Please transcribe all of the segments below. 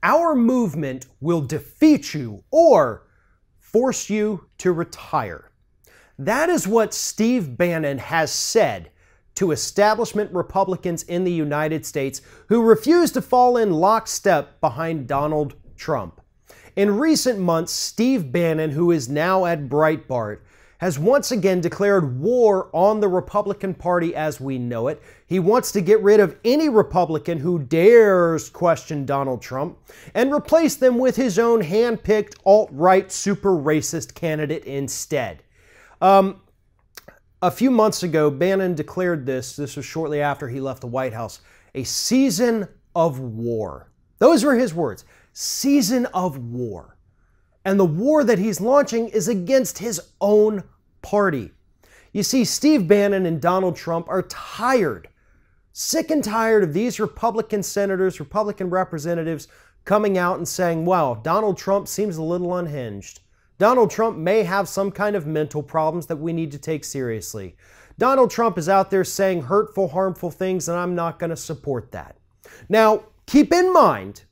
our movement will defeat you or force you to retire. That is what Steve Bannon has said to establishment Republicans in the United States who refuse to fall in lockstep behind Donald Trump. In recent months, Steve Bannon, who is now at Breitbart, has once again declared war on the Republican Party as we know it. He wants to get rid of any Republican who dares question Donald Trump and replace them with his own hand-picked alt-right super racist candidate instead. A few months ago, Bannon declared this was shortly after he left the White House, a season of war. Those were his words, season of war. And the war that he's launching is against his own party. You see, Steve Bannon and Donald Trump are tired, sick and tired of these Republican senators, Republican representatives coming out and saying, wow, Donald Trump seems a little unhinged. Donald Trump may have some kind of mental problems that we need to take seriously. Donald Trump is out there saying hurtful, harmful things, and I'm not going to support that. Now, keep in mind,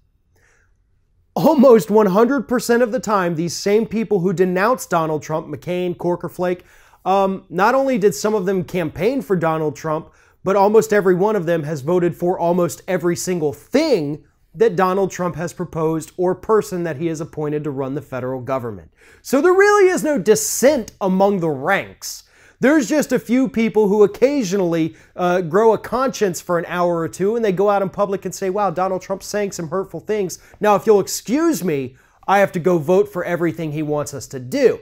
almost 100% of the time, these same people who denounce Donald Trump, McCain, Corker Flake, not only did some of them campaign for Donald Trump, but almost every one of them has voted for almost every single thing that Donald Trump has proposed or person that he has appointed to run the federal government. So there really is no dissent among the ranks. There's just a few people who occasionally grow a conscience for an hour or two and they go out in public and say, wow, Donald Trump's saying some hurtful things. Now, if you'll excuse me, I have to go vote for everything he wants us to do.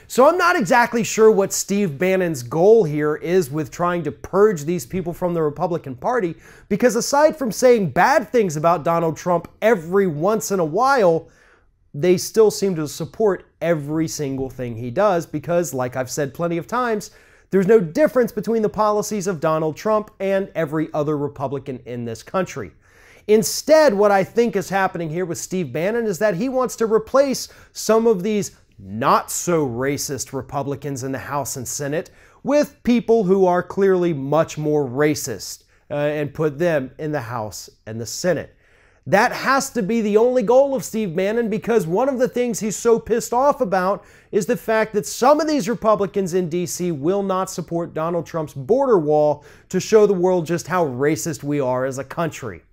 So I'm not exactly sure what Steve Bannon's goal here is with trying to purge these people from the Republican Party, because aside from saying bad things about Donald Trump every once in a while, they still seem to support every single thing he does because, like I've said plenty of times, there's no difference between the policies of Donald Trump and every other Republican in this country. Instead, what I think is happening here with Steve Bannon is that he wants to replace some of these not so racist Republicans in the House and Senate with people who are clearly much more racist and put them in the House and the Senate. That has to be the only goal of Steve Bannon, because one of the things he's so pissed off about is the fact that some of these Republicans in D.C. will not support Donald Trump's border wall to show the world just how racist we are as a country.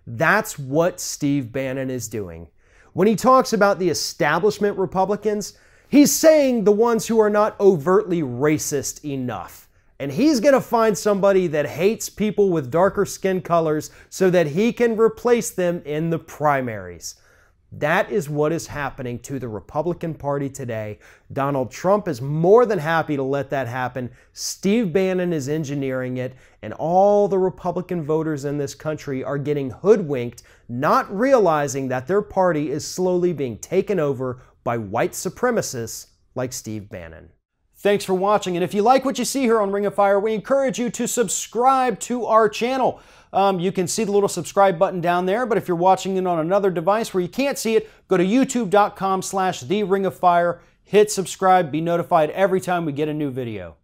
That's what Steve Bannon is doing. When he talks about the establishment Republicans, he's saying the ones who are not overtly racist enough. And he's going to find somebody that hates people with darker skin colors so that he can replace them in the primaries. That is what is happening to the Republican Party today. Donald Trump is more than happy to let that happen. Steve Bannon is engineering it, and all the Republican voters in this country are getting hoodwinked, not realizing that their party is slowly being taken over by white supremacists like Steve Bannon. Thanks for watching, and if you like what you see here on Ring of Fire, we encourage you to subscribe to our channel. You can see the little subscribe button down there, but if you're watching it on another device where you can't see it, go to youtube.com/TheRingOfFire, hit subscribe, be notified every time we get a new video.